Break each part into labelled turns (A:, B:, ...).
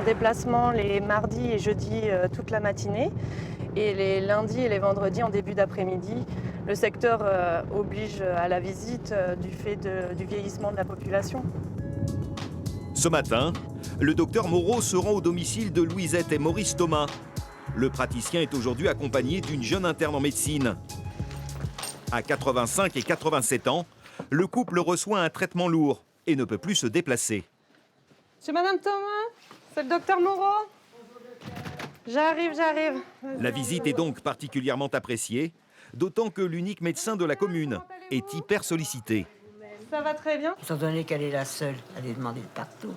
A: en déplacement les mardis et jeudis toute la matinée et les lundis et les vendredis en début d'après-midi. Le secteur oblige à la visite du fait du vieillissement de la population.
B: Ce matin, le docteur Moreau se rend au domicile de Louisette et Maurice Thomas. Le praticien est aujourd'hui accompagné d'une jeune interne en médecine. À 85 et 87 ans, le couple reçoit un traitement lourd et ne peut plus se déplacer.
A: C'est Madame Thomas, c'est le docteur Moreau. J'arrive.
B: La visite est donc particulièrement appréciée, d'autant que l'unique médecin de la commune est hyper sollicité.
A: Ça va très bien.
C: Étant donné qu'elle est la seule, elle est demandée de partout.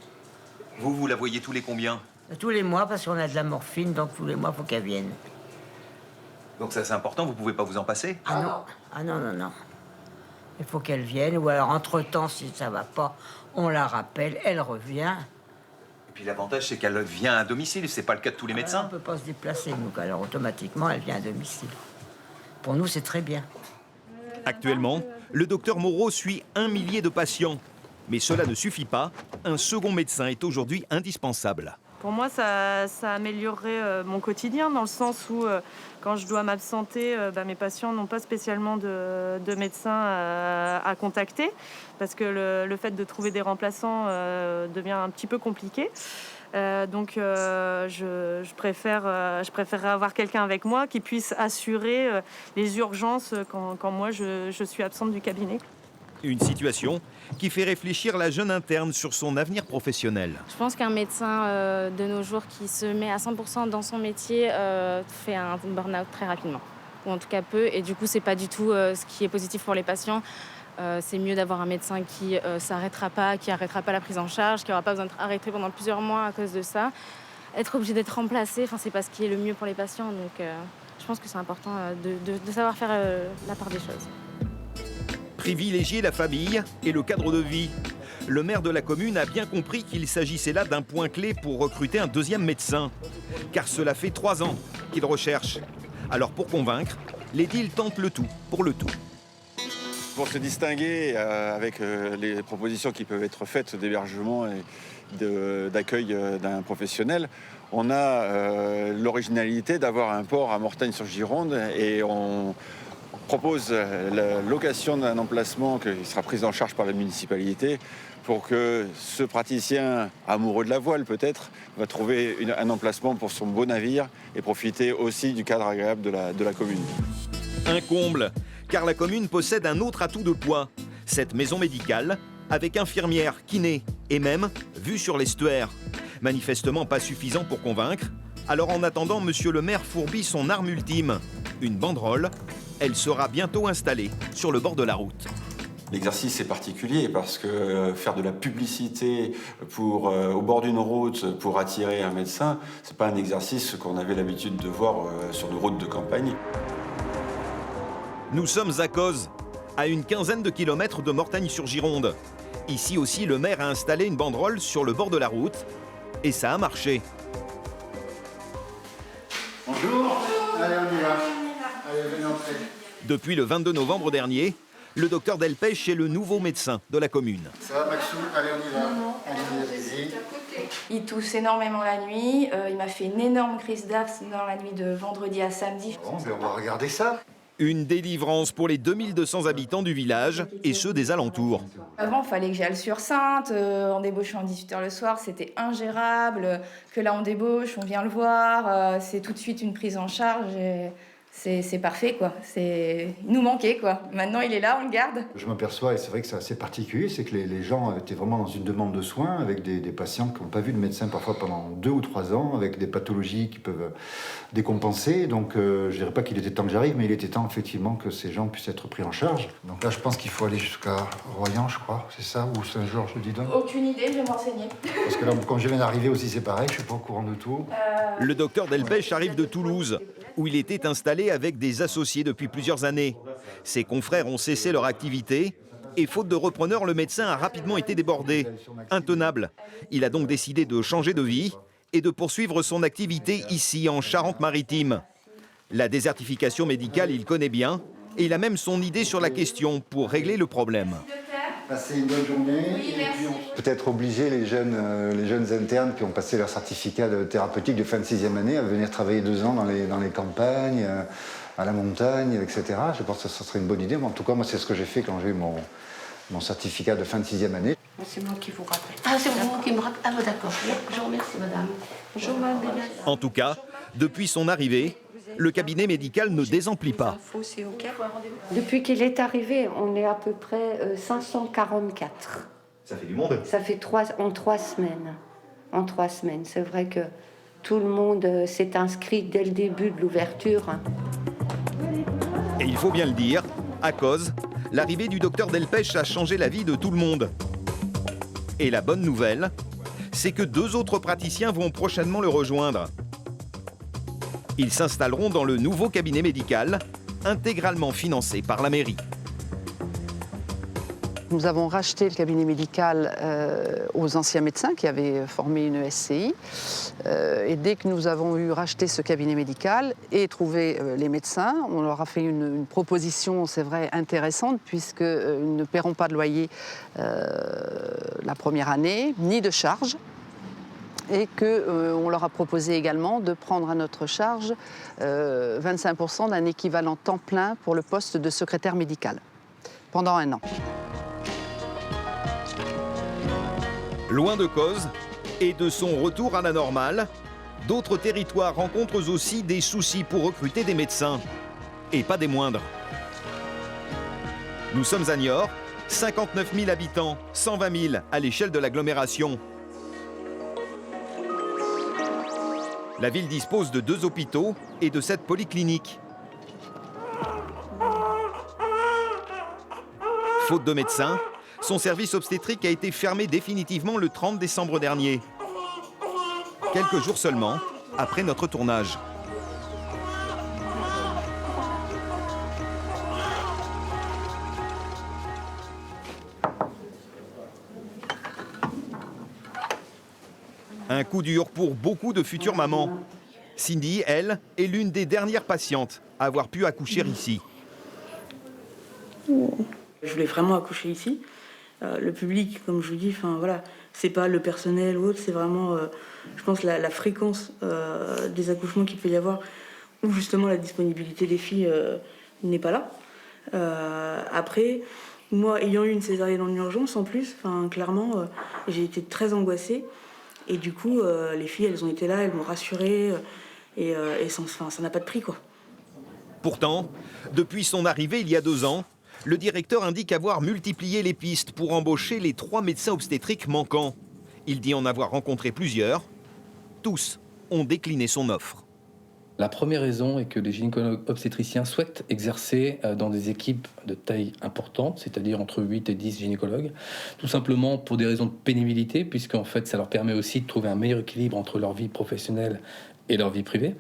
B: Vous la voyez tous les combien?
C: Tous les mois, parce qu'on a de la morphine, donc tous les mois, il faut qu'elle vienne.
B: Donc ça c'est important, vous pouvez pas vous en passer?
C: Ah non. Il faut qu'elle vienne, ou alors entre-temps, si ça va pas, on la rappelle, elle revient.
B: Et puis l'avantage c'est qu'elle vient à domicile, c'est pas le cas de tous les médecins.
C: On peut pas se déplacer, donc alors automatiquement, elle vient à domicile. Pour nous, c'est très bien.
B: Actuellement, le docteur Moreau suit 1 millier de patients. Mais cela ne suffit pas, un second médecin est aujourd'hui indispensable.
A: Pour moi, ça améliorerait mon quotidien dans le sens où quand je dois m'absenter, mes patients n'ont pas spécialement de médecin à contacter parce que le fait de trouver des remplaçants devient un petit peu compliqué. Donc je préférerais avoir quelqu'un avec moi qui puisse assurer les urgences quand moi je suis absente du cabinet.
B: Une situation qui fait réfléchir la jeune interne sur son avenir professionnel.
D: Je pense qu'un médecin de nos jours qui se met à 100% dans son métier fait un burn-out très rapidement, ou en tout cas peu, et du coup c'est pas du tout ce qui est positif pour les patients. C'est mieux d'avoir un médecin qui s'arrêtera pas, qui arrêtera pas la prise en charge, qui n'aura pas besoin d'être arrêté pendant plusieurs mois à cause de ça. Être obligé d'être remplacé, c'est pas ce qui est le mieux pour les patients, donc je pense que c'est important de savoir faire la part des choses.
B: Privilégier la famille et le cadre de vie. Le maire de la commune a bien compris qu'il s'agissait là d'un point clé pour recruter un deuxième médecin. Car cela fait 3 ans qu'il recherche. Alors pour convaincre, l'édile tente le tout pour le tout.
E: Pour se distinguer avec les propositions qui peuvent être faites d'hébergement et d'accueil d'un professionnel, on a l'originalité d'avoir un port à Mortagne-sur-Gironde et on propose la location d'un emplacement qui sera pris en charge par la municipalité pour que ce praticien, amoureux de la voile peut-être, va trouver un emplacement pour son beau navire et profiter aussi du cadre agréable de la commune.
B: Un comble, car la commune possède un autre atout de poids. Cette maison médicale, avec infirmière, kiné et même vue sur l'estuaire. Manifestement pas suffisant pour convaincre. Alors en attendant, monsieur le maire fourbit son arme ultime, une banderole. Elle sera bientôt installée sur le bord de la route.
E: L'exercice est particulier parce que faire de la publicité au bord d'une route pour attirer un médecin, c'est pas un exercice qu'on avait l'habitude de voir sur nos routes de campagne.
B: Nous sommes à Cozes, à une quinzaine de kilomètres de Mortagne-sur-Gironde. Ici aussi, le maire a installé une banderole sur le bord de la route et ça a marché.
F: Bonjour. Allez, on y va. Allez, venez entrer.
B: Depuis le 22 novembre dernier, le docteur Delpech est le nouveau médecin de la commune.
F: Ça va, Maxou? Allez, on y va. Allez-y.
G: Il tousse énormément la nuit. Il m'a fait une énorme crise d'asthme dans la nuit de vendredi à samedi.
F: Bon, on va regarder ça.
B: Une délivrance pour les 2200 habitants du village et ceux des alentours.
G: Avant, il fallait que j'aille sur Sainte. En débauchant à 18h le soir, c'était ingérable. Que là, on débauche, on vient le voir. C'est tout de suite une prise en charge. C'est parfait, quoi. Il nous manquait, quoi. Maintenant, il est là, on le garde.
F: Je m'aperçois, et c'est vrai que c'est assez particulier, c'est que les gens étaient vraiment dans une demande de soins avec des patients qui n'ont pas vu de médecin parfois pendant 2 ou 3 ans, avec des pathologies qui peuvent décompenser. Donc, je ne dirais pas qu'il était temps que j'arrive, mais il était temps, effectivement, que ces gens puissent être pris en charge. Donc là, je pense qu'il faut aller jusqu'à Royan, je crois. C'est ça, ou Saint-Georges, dis donc.
G: Aucune idée, je vais m'enseigner.
F: Parce que là, quand je viens d'arriver aussi, c'est pareil, je ne suis pas au courant de tout.
B: Le docteur Delpech arrive de Toulouse, où il était installé avec des associés depuis plusieurs années. Ses confrères ont cessé leur activité et faute de repreneur, le médecin a rapidement été débordé. Intenable. Il a donc décidé de changer de vie et de poursuivre son activité ici en Charente-Maritime. La désertification médicale, il connaît bien et il a même son idée sur la question pour régler le problème.
F: Passez une bonne journée.
G: Oui, merci.
F: Peut-être obliger les jeunes internes qui ont passé leur certificat de thérapeutique de fin de 6e année à venir travailler 2 ans dans les campagnes, à la montagne, etc. Je pense que ce serait une bonne idée. Mais en tout cas, moi, c'est ce que j'ai fait quand j'ai eu mon certificat de fin de 6e année.
H: C'est moi qui vous rappelle. Ah, c'est vous qui me rappelle. Ah, d'accord. Je vous remercie, madame. Bonjour, madame.
B: En tout cas, depuis son arrivée, le cabinet médical ne désemplit pas.
I: Depuis qu'il est arrivé, on est à peu près 544.
B: Ça fait du monde.
I: Ça fait en 3 semaines. En 3 semaines. C'est vrai que tout le monde s'est inscrit dès le début de l'ouverture.
B: Et il faut bien le dire, à cause, l'arrivée du docteur Delpech a changé la vie de tout le monde. Et la bonne nouvelle, c'est que 2 autres praticiens vont prochainement le rejoindre. Ils s'installeront dans le nouveau cabinet médical, intégralement financé par la mairie.
J: Nous avons racheté le cabinet médical aux anciens médecins qui avaient formé une SCI. Et dès que nous avons eu racheté ce cabinet médical et trouvé les médecins, on leur a fait une proposition, c'est vrai, intéressante, puisqu'ils ne paieront pas de loyer la première année, ni de charges. Et qu'on leur a proposé également de prendre à notre charge 25% d'un équivalent temps plein pour le poste de secrétaire médical pendant 1 an.
B: Loin de Causes et de son retour à la normale, d'autres territoires rencontrent aussi des soucis pour recruter des médecins. Et pas des moindres. Nous sommes à Niort, 59 000 habitants, 120 000 à l'échelle de l'agglomération. La ville dispose de 2 hôpitaux et de 7 polycliniques. Faute de médecins, son service obstétrique a été fermé définitivement le 30 décembre dernier. Quelques jours seulement après notre tournage. Un coup dur pour beaucoup de futures mamans. Cindy, elle, est l'une des dernières patientes à avoir pu accoucher ici.
K: Je voulais vraiment accoucher ici. Le public, comme je vous dis, voilà, c'est pas le personnel ou autre, c'est vraiment, je pense, la fréquence des accouchements qu'il peut y avoir, où justement la disponibilité des filles n'est pas là. Après, moi, ayant eu une césarienne en urgence, en plus, clairement, j'ai été très angoissée. Et du coup, les filles, elles ont été là, elles m'ont rassurée, et ça n'a pas de prix, quoi.
B: Pourtant, depuis son arrivée il y a 2 ans, le directeur indique avoir multiplié les pistes pour embaucher les 3 médecins obstétriques manquants. Il dit en avoir rencontré plusieurs. Tous ont décliné son offre.
L: La première raison est que les gynécologues obstétriciens souhaitent exercer dans des équipes de taille importante, c'est-à-dire entre 8 et 10 gynécologues, tout simplement pour des raisons de pénibilité, puisqu'en fait ça leur permet aussi de trouver un meilleur équilibre entre leur vie professionnelle et leur vie privée.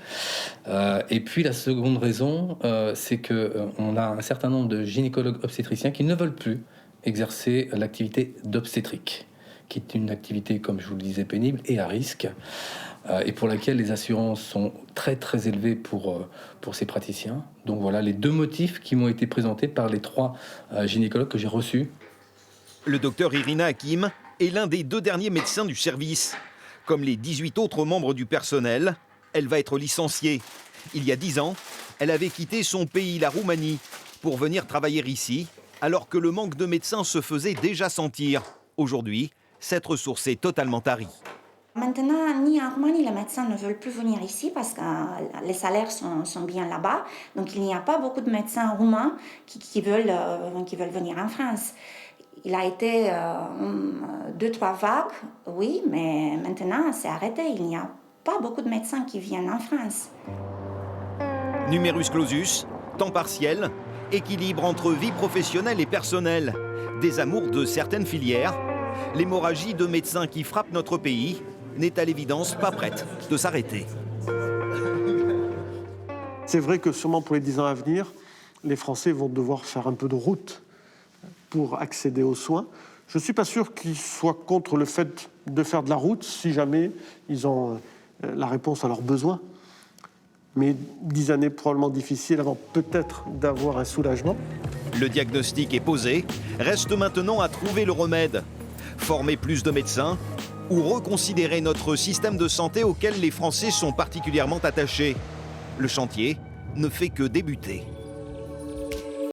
L: Et puis la seconde raison, c'est qu'on a un certain nombre de gynécologues obstétriciens qui ne veulent plus exercer l'activité d'obstétrique, qui est une activité, comme je vous le disais, pénible et à risque, et pour laquelle les assurances sont très très élevées pour ces praticiens. Donc voilà les 2 motifs qui m'ont été présentés par les 3 gynécologues que j'ai reçus.
B: Le docteur Irina Hakim est l'un des 2 derniers médecins du service. Comme les 18 autres membres du personnel, elle va être licenciée. Il y a 10 ans, elle avait quitté son pays, la Roumanie, pour venir travailler ici, alors que le manque de médecins se faisait déjà sentir. Aujourd'hui, cette ressource est totalement tarie.
M: Maintenant, ni en Roumanie, les médecins ne veulent plus venir ici parce que les salaires sont bien là-bas. Donc, il n'y a pas beaucoup de médecins roumains qui veulent venir en France. Il a été 2-3 vagues, oui, mais maintenant, c'est arrêté. Il n'y a pas beaucoup de médecins qui viennent en France.
B: Numerus clausus, temps partiel, équilibre entre vie professionnelle et personnelle, des amours de certaines filières, l'hémorragie de médecins qui frappe notre pays n'est à l'évidence pas prête de s'arrêter.
N: C'est vrai que sûrement pour les 10 ans à venir, les Français vont devoir faire un peu de route pour accéder aux soins. Je ne suis pas sûr qu'ils soient contre le fait de faire de la route si jamais ils ont la réponse à leurs besoins. mais 10 années probablement difficiles avant peut-être d'avoir un soulagement.
B: Le diagnostic est posé, reste maintenant à trouver le remède. Former plus de médecins ou reconsidérer notre système de santé auquel les Français sont particulièrement attachés. Le chantier ne fait que débuter.